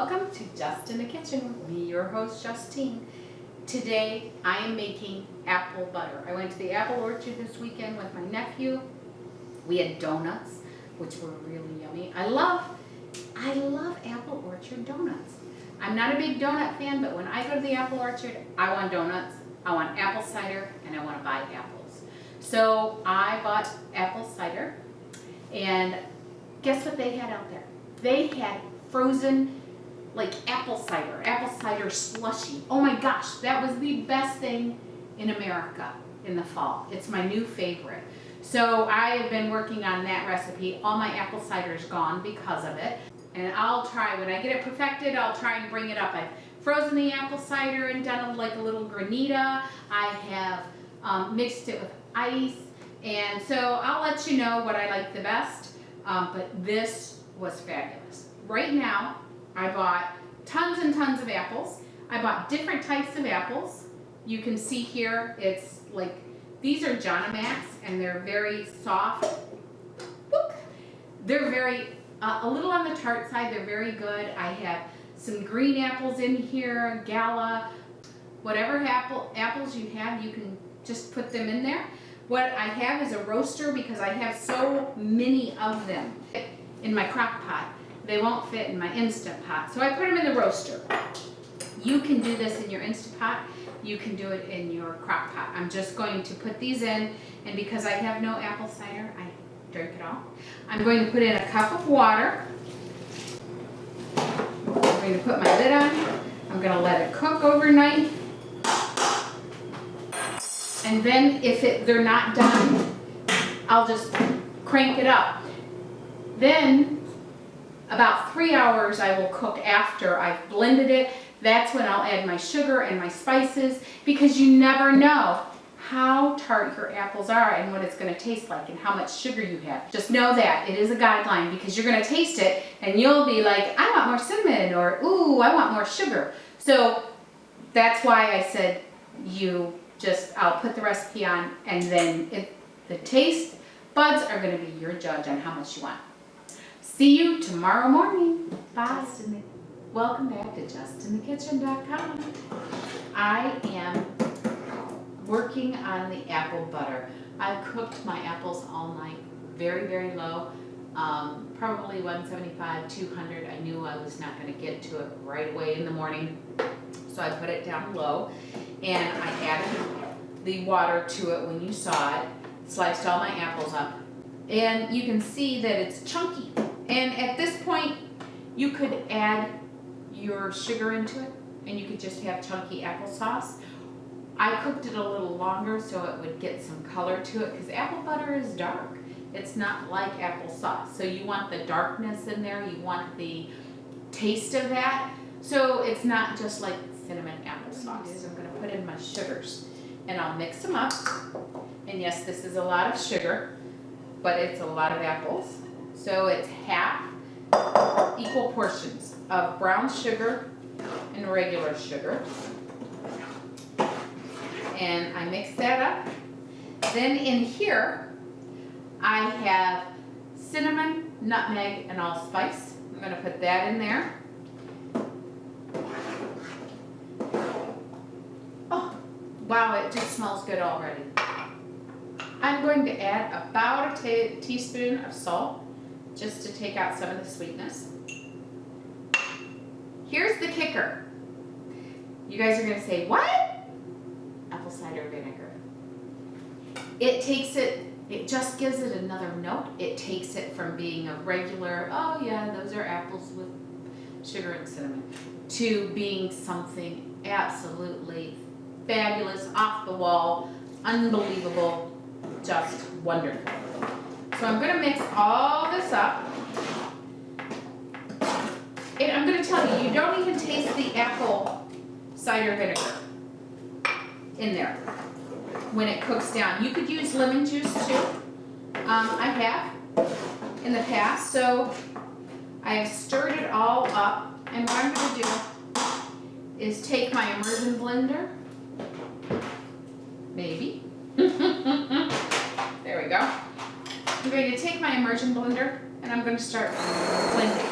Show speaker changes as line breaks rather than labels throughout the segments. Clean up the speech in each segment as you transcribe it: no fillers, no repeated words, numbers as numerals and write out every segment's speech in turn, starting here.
Welcome to Just in the Kitchen with me, your host Justine. Today I am making apple butter. I went to the apple orchard this weekend with my nephew. We had donuts, which were really yummy. I love apple orchard donuts. I'm not a big donut fan, but when I go to the apple orchard, I want donuts, I want apple cider, and I want to buy apples. So I bought apple cider, and guess what they had out there? They had frozen apple cider slushy. Oh my gosh, that was the best thing in America in the fall. It's my new favorite. So I have been working on that recipe. All my apple cider is gone because of it. And I'll try, when I get it perfected, I'll try and bring it up. I've frozen the apple cider and done like a little granita. I have mixed it with ice. And so I'll let you know what I like the best. But this was fabulous. Right now, I bought tons and tons of apples. I bought different types of apples. You can see here, it's like, these are Jonamax, and they're very soft. Boop. They're very, a little on the tart side, they're very good. I have some green apples in here, Gala. Whatever apples you have, you can just put them in there. What I have is a roaster because I have so many of them in my crock pot. They won't fit in my Instant Pot. So I put them in the roaster. You can do this in your Instant Pot. You can do it in your crock pot. I'm just going to put these in, and because I have no apple cider, I drink it all. I'm going to put in a cup of water. I'm going to put my lid on. I'm going to let it cook overnight. And then if they're not done, I'll just crank it up. Then about 3 hours I will cook after I've blended it. That's when I'll add my sugar and my spices, because you never know how tart your apples are and what it's going to taste like and how much sugar you have. Just know that it is a guideline, because you're going to taste it and you'll be like, I want more cinnamon, or ooh, I want more sugar. So that's why I said I'll put the recipe on, and then the taste buds are going to be your judge on how much you want. See you tomorrow morning. Bye. Welcome back to justinthekitchen.com. I am working on the apple butter. I've cooked my apples all night, very, very low, probably 175, 200. I knew I was not going to get to it right away in the morning, so I put it down low, and I added the water to it when you saw it, sliced all my apples up, and you can see that it's chunky. And at this point, you could add your sugar into it, and you could just have chunky applesauce. I cooked it a little longer so it would get some color to it, because apple butter is dark. It's not like applesauce. So you want the darkness in there, you want the taste of that. So it's not just like cinnamon applesauce. I'm gonna put in my sugars, and I'll mix them up. And yes, this is a lot of sugar, but it's a lot of apples. So it's half equal portions of brown sugar and regular sugar. And I mix that up. Then in here, I have cinnamon, nutmeg, and allspice. I'm going to put that in there. Oh, wow, it just smells good already. I'm going to add about a teaspoon of salt, just to take out some of the sweetness. Here's the kicker. You guys are going to say, what? Apple cider vinegar. It just gives it another note. It takes it from being a regular, oh yeah, those are apples with sugar and cinnamon, to being something absolutely fabulous, off the wall, unbelievable, just wonderful. So I'm going to mix all this up. And I'm going to tell you, you don't even taste the apple cider vinegar in there when it cooks down. You could use lemon juice too. I have in the past. So I have stirred it all up. And what I'm going to do is take my immersion blender. Maybe. There we go. I'm going to take my immersion blender, and I'm going to start blending.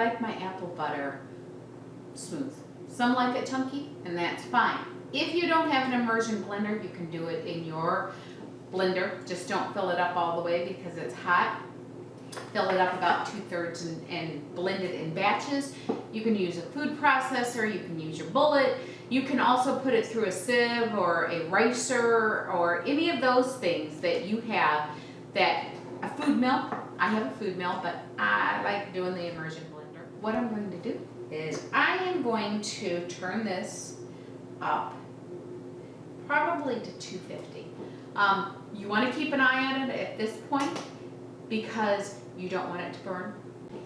like my apple butter smooth. Some like it chunky, and that's fine. If you don't have an immersion blender, you can do it in your blender. Just don't fill it up all the way because it's hot. Fill it up about 2/3 and blend it in batches. You can use a food processor, you can use your bullet. You can also put it through a sieve or a ricer or any of those things that you have. That a food mill, I have a food mill, but I like doing the immersion blender. What I'm going to do is I am going to turn this up probably to 250. You want to keep an eye on it at this point because you don't want it to burn.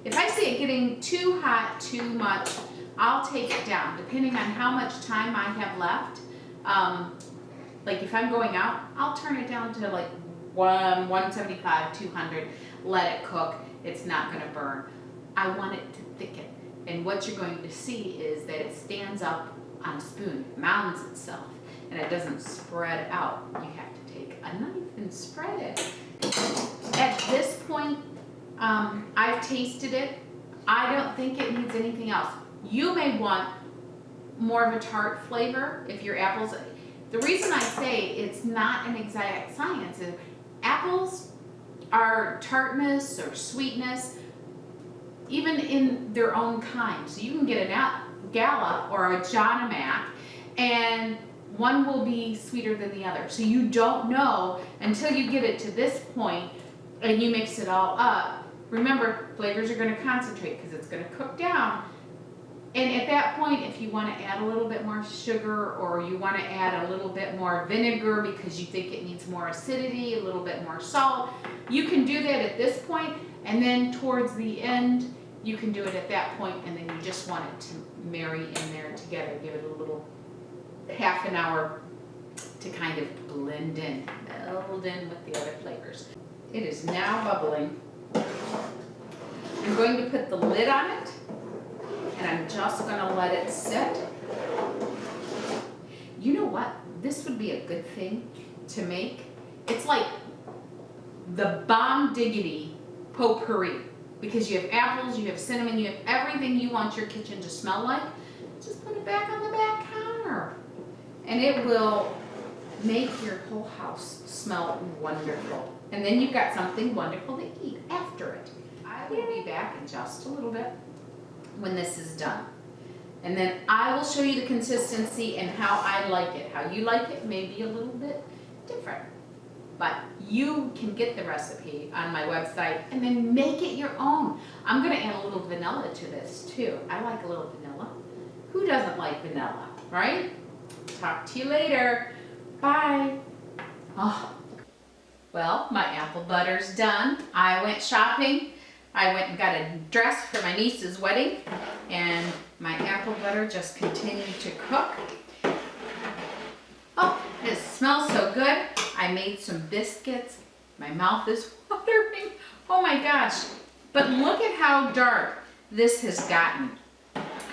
If I see it getting too hot, too much, I'll take it down depending on how much time I have left. Like if I'm going out, I'll turn it down to like 175, 200, let it cook. It's not going to burn. I want it to thicken. And what you're going to see is that it stands up on a spoon, it mounds itself, and it doesn't spread out. You have to take a knife and spread it. At this point, I've tasted it. I don't think it needs anything else. You may want more of a tart flavor if your apples. The reason I say it's not an exact science is apples are tartness or sweetness even in their own kind. So you can get a Gala or a John Mac and one will be sweeter than the other. So you don't know until you get it to this point and you mix it all up. Remember, flavors are going to concentrate because it's going to cook down. And at that point, if you want to add a little bit more sugar or you want to add a little bit more vinegar because you think it needs more acidity, a little bit more salt, you can do that at this point. And then towards the end, you can do it at that point, and then you just want it to marry in there together. Give it a little half an hour to kind of blend in, meld in with the other flavors. It is now bubbling. I'm going to put the lid on it, and I'm just going to let it sit. You know what? This would be a good thing to make. It's like the bomb diggity potpourri, because you have apples, you have cinnamon, you have everything you want your kitchen to smell like. Just put it back on the back counter, and it will make your whole house smell wonderful. And then you've got something wonderful to eat after it. I will be back in just a little bit when this is done. And then I will show you the consistency and how I like it. How you like it may be a little bit different. But you can get the recipe on my website and then make it your own. I'm going to add a little vanilla to this too. I like a little vanilla. Who doesn't like vanilla, right? Talk to you later. Bye. Oh. Well, my apple butter's done. I went shopping. I went and got a dress for my niece's wedding, and my apple butter just continued to cook. Oh, it smells so good. I made some biscuits. My mouth is watering. Oh my gosh. But look at how dark this has gotten.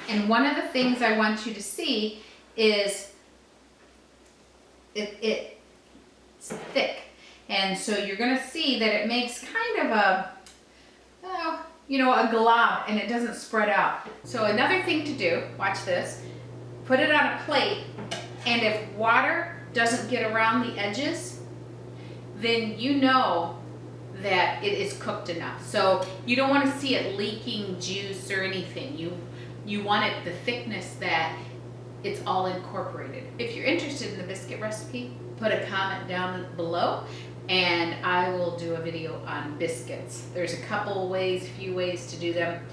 And one of the things I want you to see is it's thick. And so you're going to see that it makes kind of a glob, and it doesn't spread out. So another thing to do, watch this, put it on a plate, and if water doesn't get around the edges, then you know that it is cooked enough. So you don't want to see it leaking juice or anything. You want it the thickness that it's all incorporated. If you're interested in the biscuit recipe, put a comment down below, and I will do a video on biscuits. There's a few ways to do them,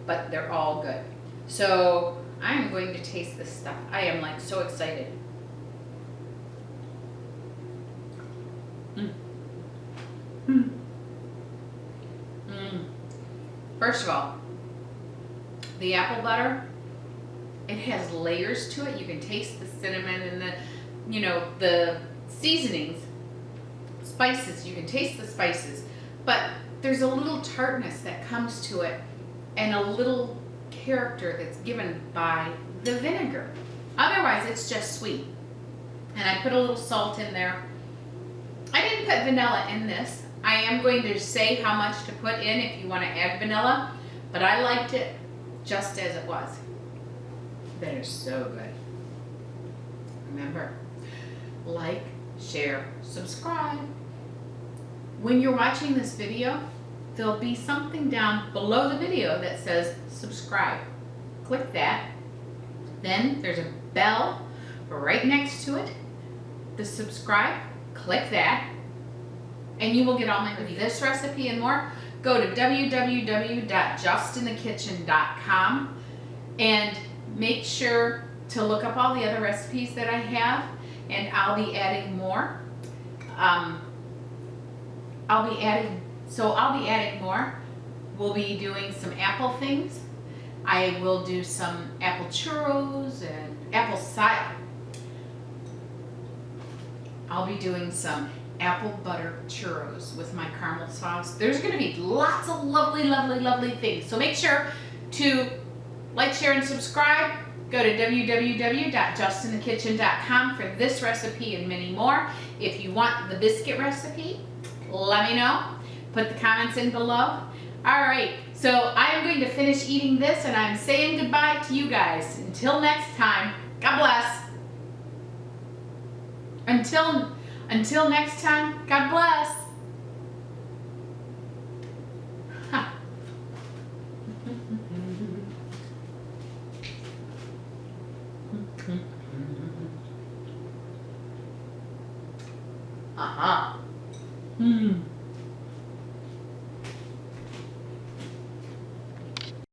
but they're all good. So I'm going to taste this stuff. I am like so excited. First of all, the apple butter, it has layers to it. You can taste the cinnamon and the seasonings, spices. You can taste the spices, but there's a little tartness that comes to it and a little character that's given by the vinegar. Otherwise, it's just sweet. And I put a little salt in there. I didn't put vanilla in this. I am going to say how much to put in if you want to add vanilla, but I liked it just as it was. That is so good. Remember, like, share, subscribe. When you're watching this video, there'll be something down below the video that says subscribe. Click that. Then there's a bell right next to it. The subscribe, click that, and you will get all my videos. This recipe and more, go to www.justinthekitchen.com and make sure to look up all the other recipes that I have, and I'll be adding more. I'll be adding more. We'll be doing some apple things. I will do some apple churros and apple cider. I'll be doing some apple butter churros with my caramel sauce. There's gonna be lots of lovely, lovely, lovely things. So make sure to like, share, and subscribe. Go to www.justinthekitchen.com for this recipe and many more. If you want the biscuit recipe, let me know. Put the comments in below. All right, so I am going to finish eating this, and I'm saying goodbye to you guys. Until next time, God bless. Until next time, God bless. Uh-huh.